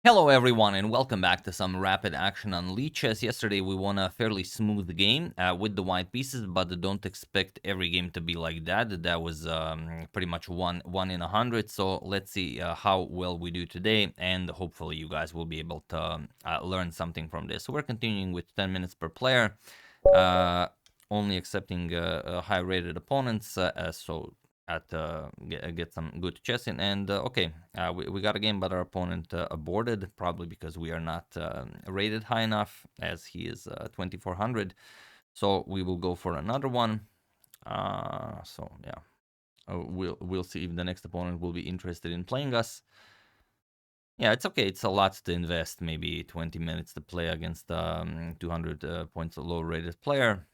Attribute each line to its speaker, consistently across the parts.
Speaker 1: Hello everyone and welcome back to some rapid action on leeches. Yesterday we won a fairly smooth game with the white pieces, but don't expect every game to be like that. That was pretty much one in 100. So let's see how well we do today, and hopefully you guys will be able to learn something from this. So we're continuing with 10 minutes per player, only accepting high rated opponents. So get some good chess in, and okay, we got a game, but our opponent aborted, probably because we are not rated high enough, as he is 2400. So we will go for another one. So yeah, we'll see if the next opponent will be interested in playing us. Yeah, it's okay. It's a lot to invest, maybe 20 minutes to play against 200 points low rated player.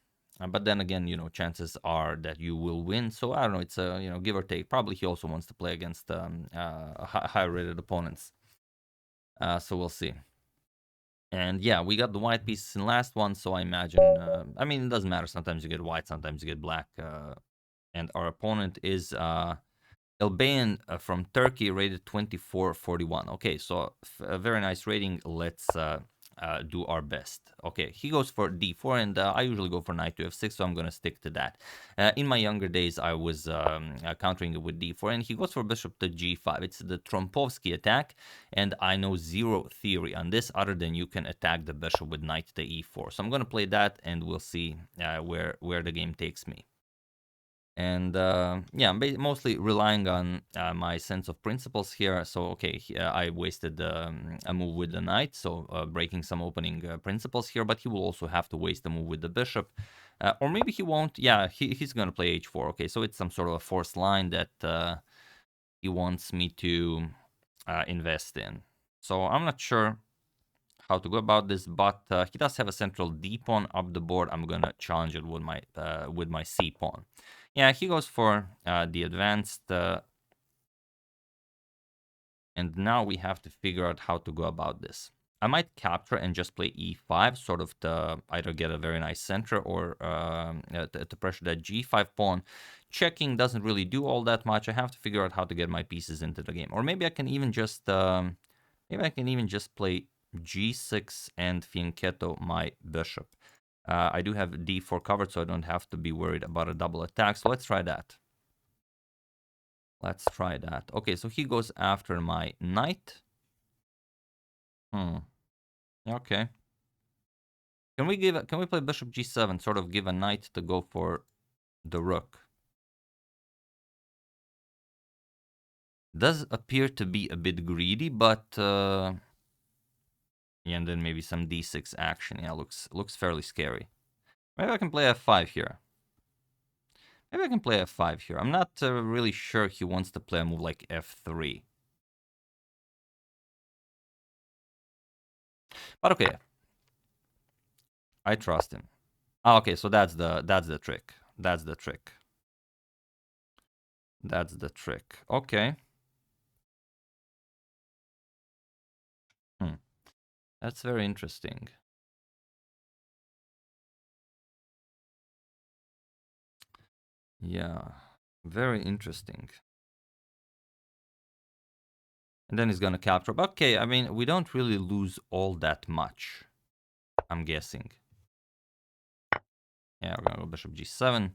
Speaker 1: But then again, chances are that you will win. So I don't know. It's a give or take. Probably he also wants to play against high-rated opponents. So we'll see. And yeah, we got the white pieces in last one. So I imagine. I mean, it doesn't matter. Sometimes you get white, sometimes you get black. And our opponent is Albanian from Turkey, rated 2441. Okay, so a very nice rating. Let's do our best. Okay, he goes for d4, and I usually go for knight to f6, so I'm going to stick to that. In my younger days, I was countering it with d4, and he goes for bishop to g5. It's the Trompovsky attack, and I know zero theory on this other than you can attack the bishop with knight to e4. So I'm going to play that, and we'll see where the game takes me. And yeah, I'm mostly relying on my sense of principles here. So okay, I wasted a move with the knight, so breaking some opening principles here, but he will also have to waste a move with the bishop. Or maybe he won't. Yeah, he's going to play h4. Okay, so it's some sort of a forced line that he wants me to invest in. So I'm not sure how to go about this, but he does have a central d pawn up the board. I'm gonna challenge it with my c pawn. Yeah, he goes for the advanced, and now we have to figure out how to go about this. I might capture and just play e5, sort of to either get a very nice center or to pressure that g5 pawn. Checking doesn't really do all that much. I have to figure out how to get my pieces into the game, or maybe I can even just play g6 and fianchetto my bishop. I do have d4 covered, so I don't have to be worried about a double attack. So let's try that. Let's try that. Okay, so he goes after my knight. Okay. Can we play bishop g7, sort of give a knight to go for the rook? Does appear to be a bit greedy, but yeah, and then maybe some d6 action. Yeah, looks fairly scary. Maybe I can play f5 here. I'm not really sure he wants to play a move like f3. But okay. I trust him. Oh, okay, so that's the trick. That's the trick. That's the trick. Okay. That's very interesting. Yeah, very interesting. And then he's gonna capture. But okay, I mean, we don't really lose all that much, I'm guessing. Yeah, we're gonna go bishop g7.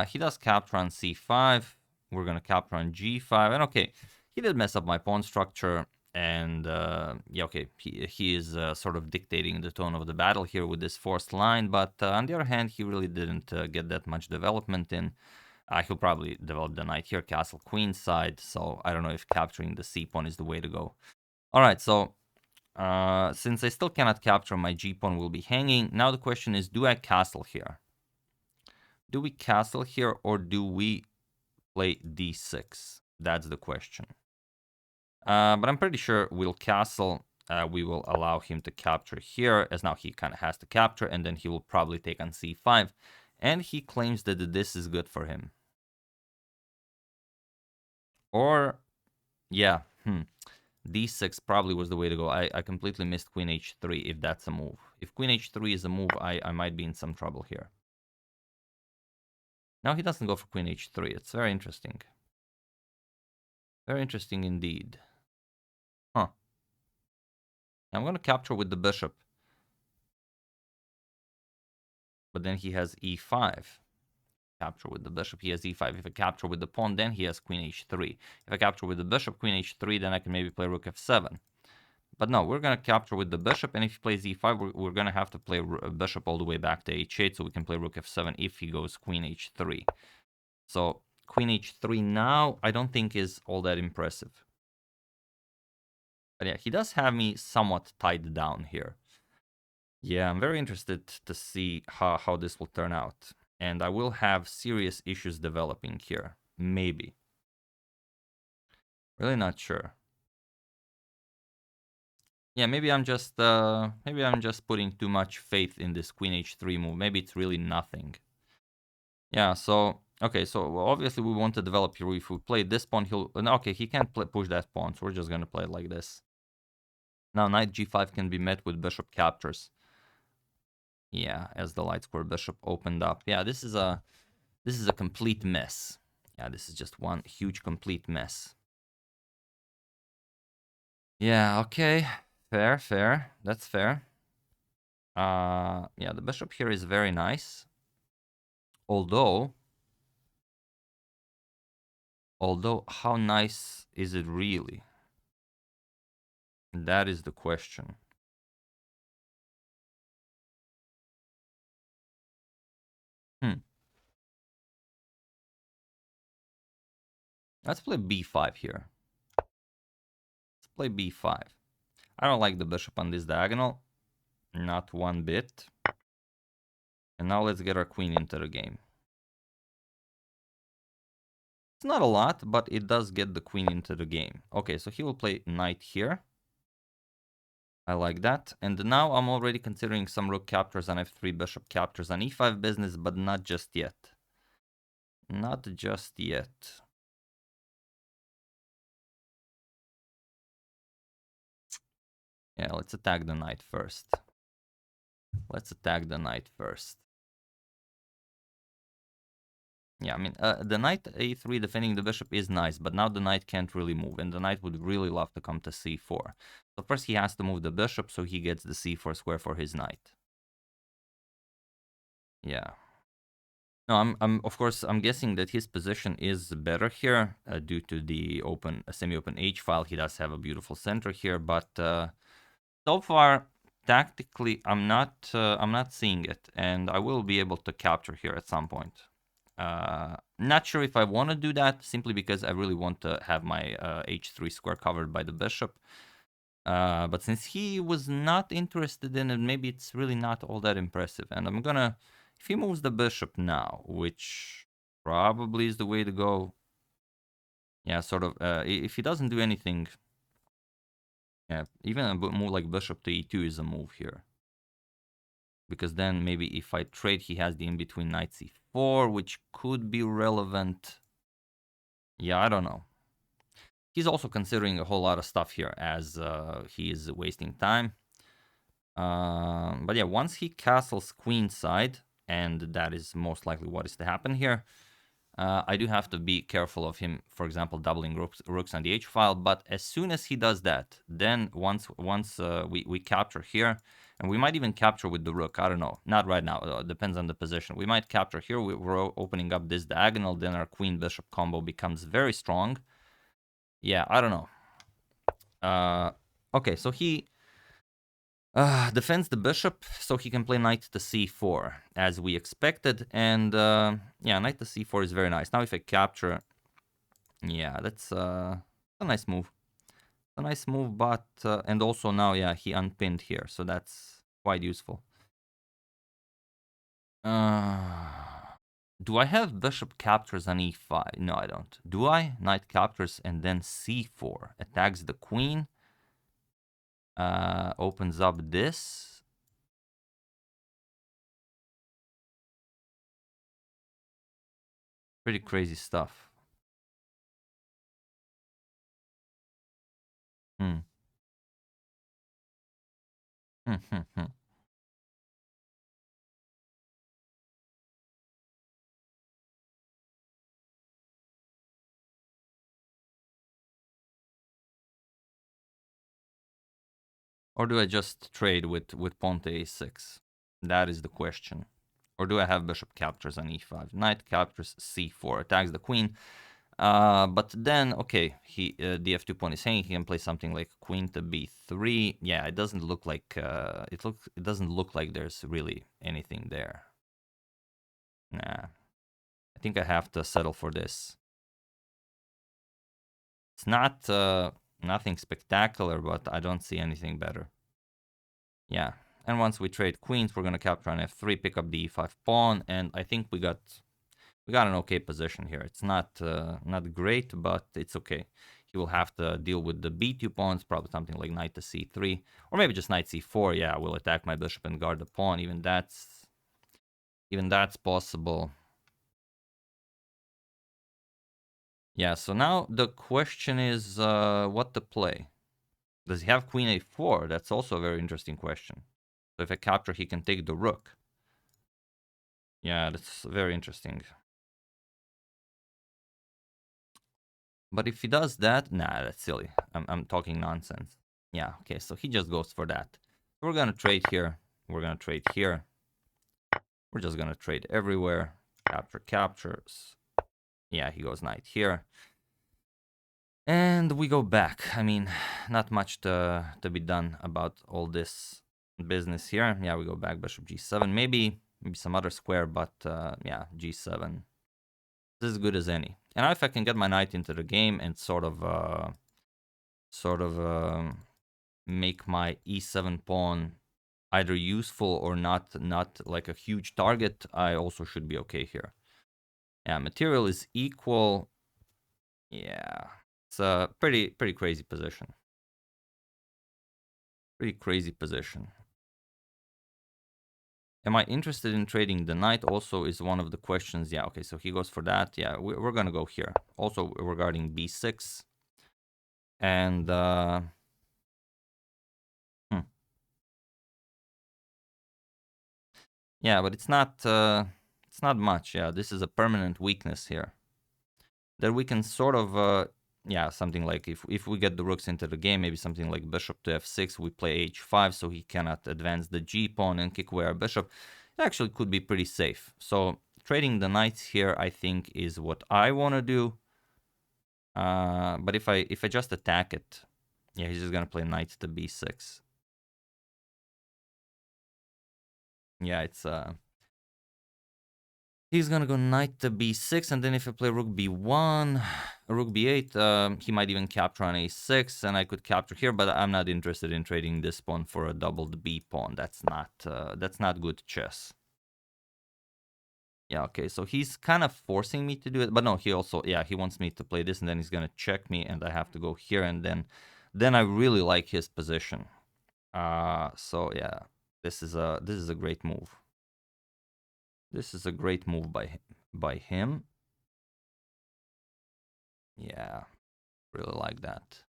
Speaker 1: He does capture on c5. We're gonna capture on g5. And okay, he did mess up my pawn structure. And yeah, okay, he is sort of dictating the tone of the battle here with this forced line. But on the other hand, he really didn't get that much development in. He'll probably develop the knight here, castle queen side. So I don't know if capturing the c pawn is the way to go. All right, so since I still cannot capture, my g pawn will be hanging. Now the question is, do I castle here? Do we castle here, or do we play d6? That's the question. But I'm pretty sure we'll castle. We will allow him to capture here, as now he kind of has to capture, and then he will probably take on c5. And he claims that this is good for him. Or, yeah, d6 probably was the way to go. I completely missed queen h3 if that's a move. If queen h3 is a move, I might be in some trouble here. Now he doesn't go for queen h3. It's very interesting. Very interesting indeed. Huh. I'm going to capture with the bishop. But then he has e5. Capture with the bishop, he has e5. If I capture with the pawn, then he has queen h3. If I capture with the bishop, queen h3, then I can maybe play rook f7. But no, we're going to capture with the bishop, and if he plays e5, we're going to have to play bishop all the way back to h8, so we can play rook f7 if he goes queen h3. So queen h3 now, I don't think is all that impressive. But yeah, he does have me somewhat tied down here. Yeah, I'm very interested to see how this will turn out. And I will have serious issues developing here. Maybe. Really not sure. Yeah, maybe I'm just putting too much faith in this queen h3 move. Maybe it's really nothing. Yeah, so okay, so obviously we want to develop here. If we play this pawn, he'll okay, he can't push that pawn, so we're just gonna play it like this. Now knight g5 can be met with bishop captures. Yeah, as the light square bishop opened up. Yeah, this is a complete mess. Yeah, this is just one huge complete mess. Yeah, okay. Fair. That's fair. Yeah, the bishop here is very nice. Although, how nice is it really? That is the question. Let's play b5 here. Let's play b5. I don't like the bishop on this diagonal. Not one bit. And now let's get our queen into the game. It's not a lot, but it does get the queen into the game. Okay, so he will play knight here. I like that. And now I'm already considering some rook captures on f3, bishop captures on e5 business, but not just yet. Not just yet. Yeah, let's attack the knight first. Yeah, I mean, the knight a3 defending the bishop is nice, but now the knight can't really move, and the knight would really love to come to c4. So first he has to move the bishop, so he gets the c4 square for his knight. Yeah. No, of course, I'm guessing that his position is better here due to the semi-open H file. He does have a beautiful center here, but so far, tactically, I'm not seeing it, and I will be able to capture here at some point. Not sure if I want to do that, simply because I really want to have my h3 square covered by the bishop. But since he was not interested in it, maybe it's really not all that impressive. And I'm gonna, if he moves the bishop now, which probably is the way to go. Yeah, sort of. If he doesn't do anything, yeah, even a move like bishop to e2 is a move here. Because then maybe if I trade, he has the in-between knight c4, which could be relevant. Yeah, I don't know. He's also considering a whole lot of stuff here as he is wasting time. But yeah, once he castles queenside, and that is most likely what is to happen here, I do have to be careful of him, for example, doubling rooks on the h file. But as soon as he does that, then once we capture here, and we might even capture with the rook. I don't know. Not right now. It depends on the position. We might capture here. We're opening up this diagonal. Then our queen-bishop combo becomes very strong. Yeah, I don't know. Okay, so he defends the bishop, so he can play knight to c4, as we expected. And yeah, knight to c4 is very nice. Now if I capture, yeah, that's a nice move. A nice move, but... and also now, yeah, he unpinned here, so that's quite useful. Do I have bishop captures on e5? No, I don't. Do I? Knight captures and then c4. Attacks the queen. Opens up this. Pretty crazy stuff. Hmm. Or do I just trade with pawn to a6? That is the question. Or do I have bishop captures on e5? Knight captures c4, attacks the queen. But then, okay, the f2 pawn is hanging. He can play something like queen to b3. Yeah, it doesn't look like it doesn't look like there's really anything there. Nah, I think I have to settle for this. It's not nothing spectacular, but I don't see anything better. Yeah, and once we trade queens, we're gonna capture on f3, pick up the e5 pawn, and I think we got an okay position here. It's not not great, but it's okay. He will have to deal with the b2 pawns, probably something like knight to c3, or maybe just knight c4. Yeah, we'll attack my bishop and guard the pawn. Even that's possible. Yeah. So now the question is, what to play. Does he have queen a4? That's also a very interesting question. So if I capture, he can take the rook. Yeah, that's very interesting. But if he does that, nah, that's silly. I'm talking nonsense. Yeah, okay, so he just goes for that. We're gonna trade here. We're gonna trade here. We're just gonna trade everywhere. Capture, captures. Yeah, he goes knight here. And we go back. I mean, not much to be done about all this business here. Yeah, we go back, bishop g7. Maybe some other square, but yeah, g7. This is as good as any. And now if I can get my knight into the game and sort of make my e7 pawn either useful or not like a huge target, I also should be okay here. Yeah, material is equal. Yeah, it's a pretty crazy position. Pretty crazy position. Am I interested in trading the knight also is one of the questions. Yeah, okay, so he goes for that. Yeah, we're gonna go here. Also regarding b6. And yeah, but it's not much. Yeah, this is a permanent weakness here that we can sort of yeah, something like if we get the rooks into the game, maybe something like bishop to f6, we play h5 so he cannot advance the g pawn and kick away our bishop. It actually could be pretty safe. So trading the knights here, I think, is what I want to do. But if I just attack it, yeah, he's just gonna play knight to b6. Yeah, it's he's gonna go knight to b6, and then if I play rook b1, rook b8, he might even capture on a6, and I could capture here, but I'm not interested in trading this pawn for a doubled b pawn. That's not good chess. Yeah, okay, so he's kind of forcing me to do it, but no, he also, yeah, he wants me to play this, and then he's gonna check me, and I have to go here, and then I really like his position. So yeah, this is a great move. This is a great move by him. Yeah, really like that.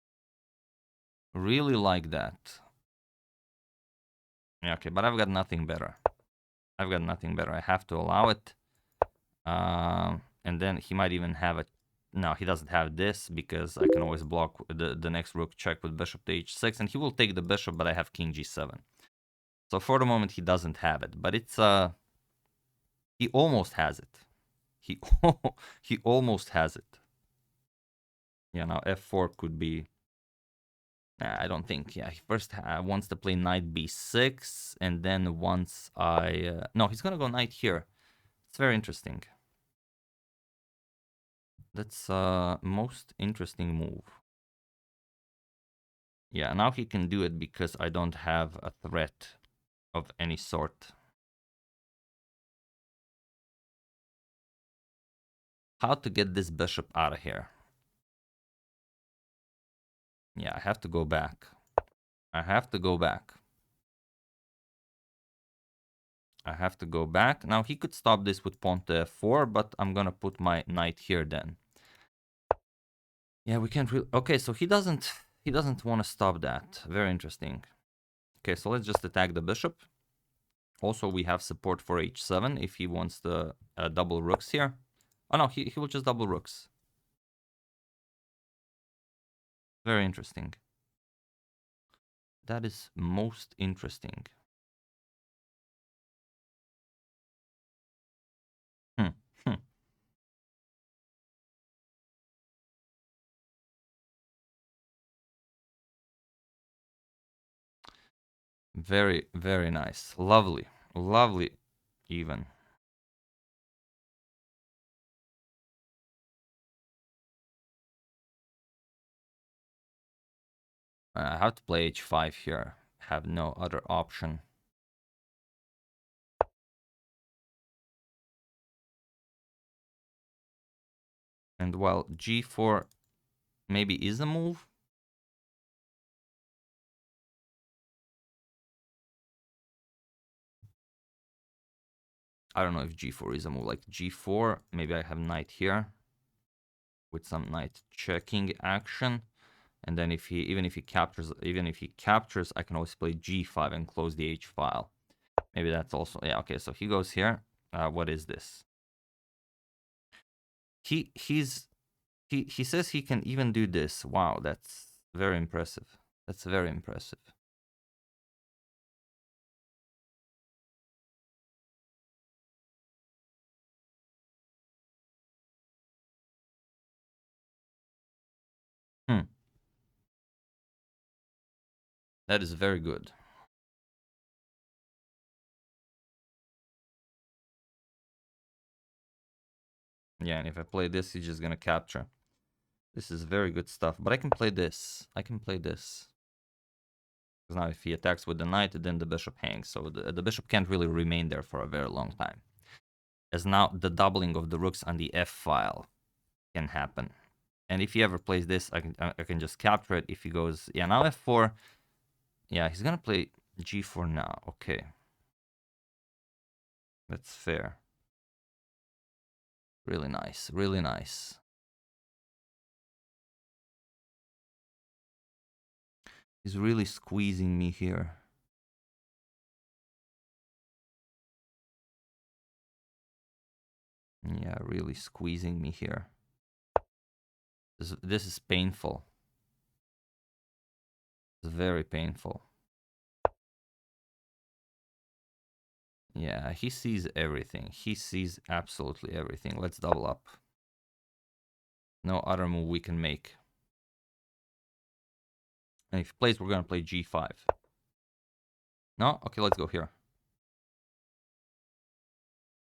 Speaker 1: Really like that. Yeah, okay, but I've got nothing better. I've got nothing better. I have to allow it. And then he might even have it. No, he doesn't have this because I can always block the next rook check with bishop to h6, and he will take the bishop, but I have king g7. So for the moment, he doesn't have it, but it's he almost has it. He he almost has it. Yeah, now f4 could be. I don't think. Yeah, he first wants to play knight b6, and then once I no, he's gonna go knight here. It's very interesting. That's most interesting move. Yeah, now he can do it because I don't have a threat of any sort. How to get this bishop out of here? Yeah, I have to go back. I have to go back. I have to go back. Now he could stop this with pawn to f4, but I'm gonna put my knight here then. Yeah, we can't really. Okay, so he doesn't want to stop that. Very interesting. Okay, so let's just attack the bishop. Also, we have support for h7 if he wants the double rooks here. Oh no, he will just double rooks. Very interesting. That is most interesting. Hmm. Hmm. Very, very nice. Lovely. Lovely even. I have to play h5 here. Have no other option. And while g4 maybe is a move. I don't know if g4 is a move. Like g4, maybe I have knight here with some knight checking action. And then if he even if he captures, I can always play g5 and close the h file. Maybe that's also, yeah, okay, so he goes here. What is this? He says he can even do this. Wow, that's very impressive. That's very impressive. Hmm. That is very good. Yeah, and if I play this, he's just gonna capture. This is very good stuff. But I can play this. I can play this. Because now if he attacks with the knight, then the bishop hangs. So the bishop can't really remain there for a very long time. As now the doubling of the rooks on the f file can happen. And if he ever plays this, I can just capture it. If he goes, yeah, now f4. Yeah, he's gonna play g4 now. Okay. That's fair. Really nice. Really nice. He's really squeezing me here. Yeah, really squeezing me here. This is painful. It's very painful. Yeah, he sees everything. He sees absolutely everything. Let's double up. No other move we can make. And if he plays, we're gonna play g5. No? Okay, let's go here.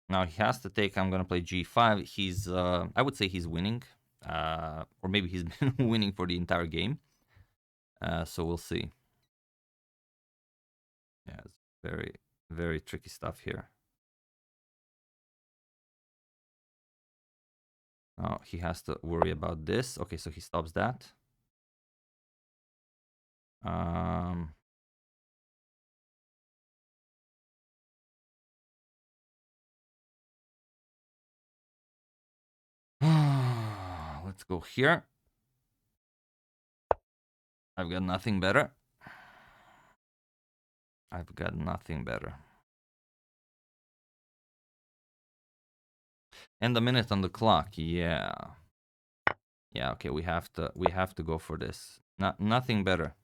Speaker 1: Now he has to take, I'm gonna play g5. He's, I would say he's winning. Or maybe he's been winning for the entire game. So we'll see. Yeah, it's very, very tricky stuff here. Oh, he has to worry about this. Okay, so he stops that. Um, let's go here. I've got nothing better. I've got nothing better. And a minute on the clock. Yeah. Yeah, okay, we have to go for this. Nothing better.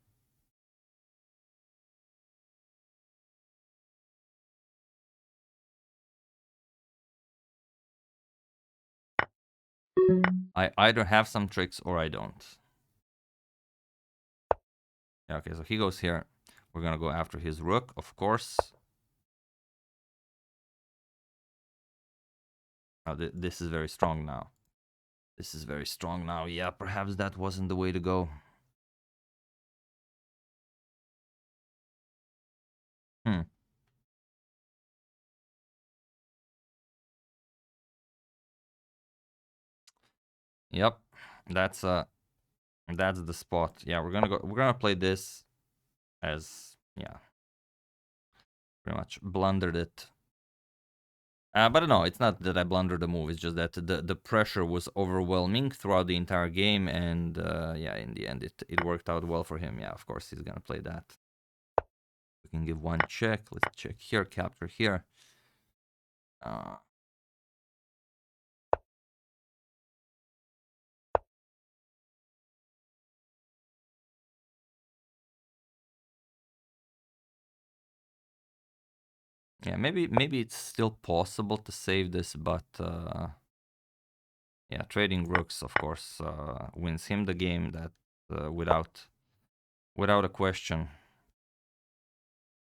Speaker 1: I either have some tricks or I don't. Yeah, okay, so he goes here. We're gonna go after his rook, of course. Oh, this is very strong now. This is very strong now. Yeah, perhaps that wasn't the way to go. Hmm. Yep. That's the spot. Yeah, we're gonna play this as, yeah, pretty much blundered it. But no, it's not that I blundered the move. It's just that the pressure was overwhelming throughout the entire game, and yeah, in the end, it worked out well for him. Yeah, of course, he's gonna play that. We can give one check. Let's check here, capture here. Uh, Yeah, maybe it's still possible to save this, but yeah, trading rooks, of course, wins him the game. That without a question.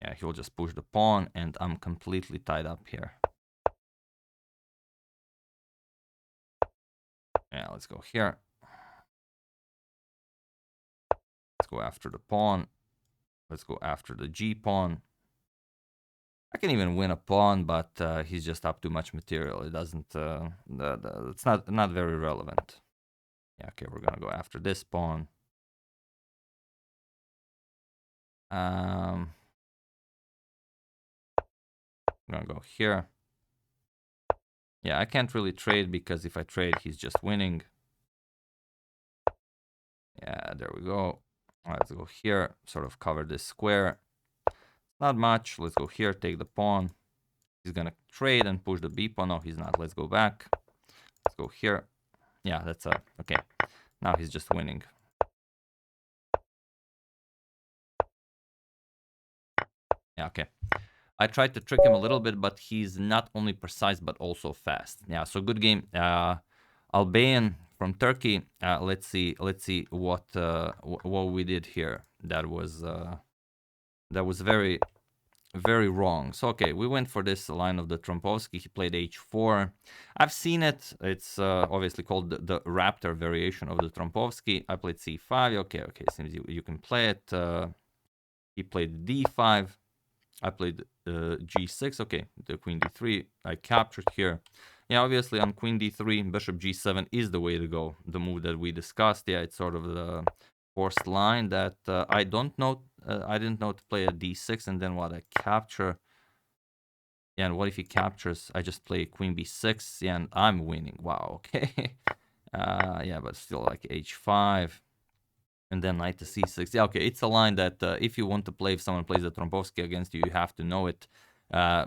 Speaker 1: Yeah, he'll just push the pawn, and I'm completely tied up here. Yeah, let's go here. Let's go after the pawn. Let's go after the G pawn. I can even win a pawn, but he's just up too much material. It doesn't. It's not very relevant. Yeah, okay, we're gonna go after this pawn. I'm gonna go here. Yeah, I can't really trade because if I trade, he's just winning. Yeah, there we go. Let's go here, sort of cover this square. Not much. Let's go here, take the pawn. He's gonna trade and push the B pawn. No, he's not. Let's go back. Let's go here. Yeah, that's okay. Now he's just winning. Yeah, okay. I tried to trick him a little bit, but he's not only precise but also fast. Yeah, so good game. Albanian from Turkey. Let's see what we did here. That was very wrong. So okay, we went for this line of the Trompovsky. He played h4. I've seen it. It's obviously called the Raptor variation of the Trompovsky. I played c5. Okay, seems you can play it. He played d5. I played g6. Okay, the queen d3. I captured here. Yeah, obviously on queen d3, bishop g7 is the way to go. The move that we discussed. Yeah, it's sort of the forced line that I don't know. I didn't know to play a d6, and then what I capture. Yeah, and what if he captures? I just play queen b6. Yeah, and I'm winning. Wow. Okay. Yeah, but still like h5. And then knight to c6. Yeah, okay, it's a line that if you want to play, if someone plays the Trompovsky against you, you have to know it.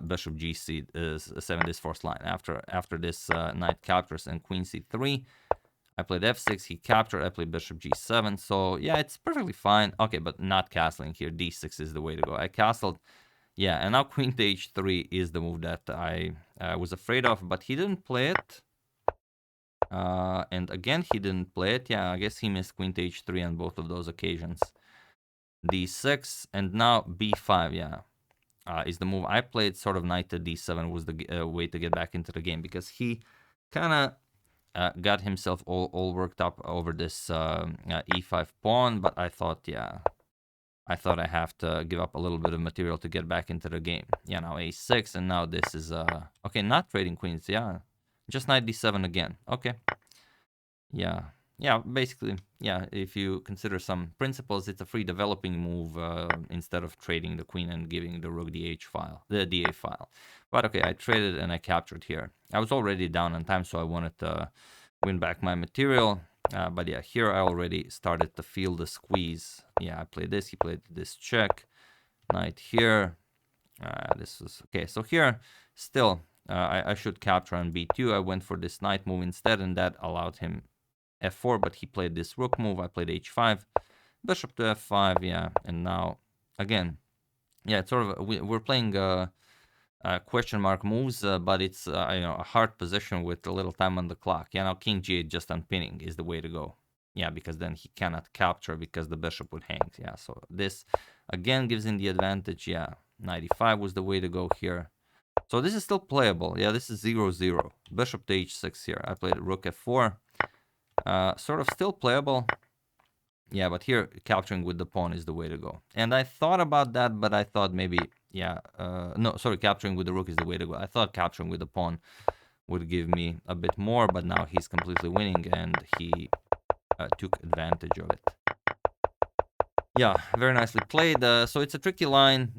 Speaker 1: Bishop g7, this forced line. After this knight captures and queen c3, I played f6, he captured, I played bishop g7. So yeah, it's perfectly fine. Okay, but not castling here. d6 is the way to go. I castled. Yeah, and now queen to h3 is the move that I was afraid of, but he didn't play it. And again, he didn't play it. Yeah, I guess he missed queen to h3 on both of those occasions. d6, and now b5, yeah, is the move I played. Sort of knight to d7 was the way to get back into the game, because he kind of got himself all worked up over this e5 pawn, but I thought, yeah, I have to give up a little bit of material to get back into the game. Yeah, now a6, and now this is, okay, not trading queens, yeah, just knight d7 again, okay. Yeah, basically, yeah, if you consider some principles, it's a free developing move instead of trading the queen and giving the rook the da file. But okay, I traded and I captured here. I was already down on time, so I wanted to win back my material. But yeah, here I already started to feel the squeeze. Yeah, I played this, he played this check. Knight here. This is okay, so here, still, I should capture on b2. I went for this knight move instead, and that allowed him f4, but he played this rook move. I played h5, bishop to f5, yeah, and now again, yeah, it's sort of we're playing question mark moves, but it's a hard position with a little time on the clock. Yeah, now king g8 just unpinning is the way to go. Yeah, because then he cannot capture because the bishop would hang. Yeah, so this again gives him the advantage. Yeah, knight e5 was the way to go here. So this is still playable. Yeah, this is 0-0. Bishop to h6 here. I played rook f4. Sort of still playable. Yeah, but here capturing with the pawn is the way to go. And I thought about that, but I thought maybe, yeah, no, sorry, capturing with the rook is the way to go. I thought capturing with the pawn would give me a bit more, but now he's completely winning, and he took advantage of it. Yeah, very nicely played. So it's a tricky line.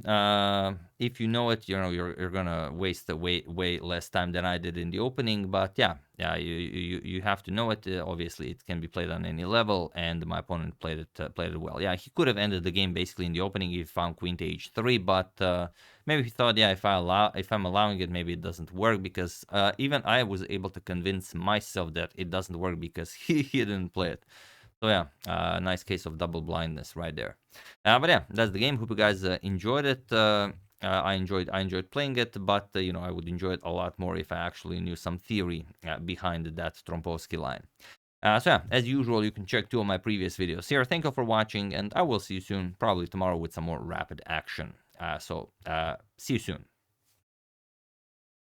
Speaker 1: If you know it, you're gonna waste way less time than I did in the opening. But yeah, you have to know it. Obviously, it can be played on any level, and my opponent played it well. Yeah, he could have ended the game basically in the opening if he found queen to h3, but maybe he thought, yeah, if I'm allowing it, maybe it doesn't work, because even I was able to convince myself that it doesn't work because he didn't play it. So yeah, nice case of double blindness right there. But yeah, that's the game. Hope you guys enjoyed it. I enjoyed playing it, but you know, I would enjoy it a lot more if I actually knew some theory behind that Trompowsky line. So yeah, as usual, you can check 2 of my previous videos here. Thank you for watching, and I will see you soon, probably tomorrow with some more rapid action. See you soon.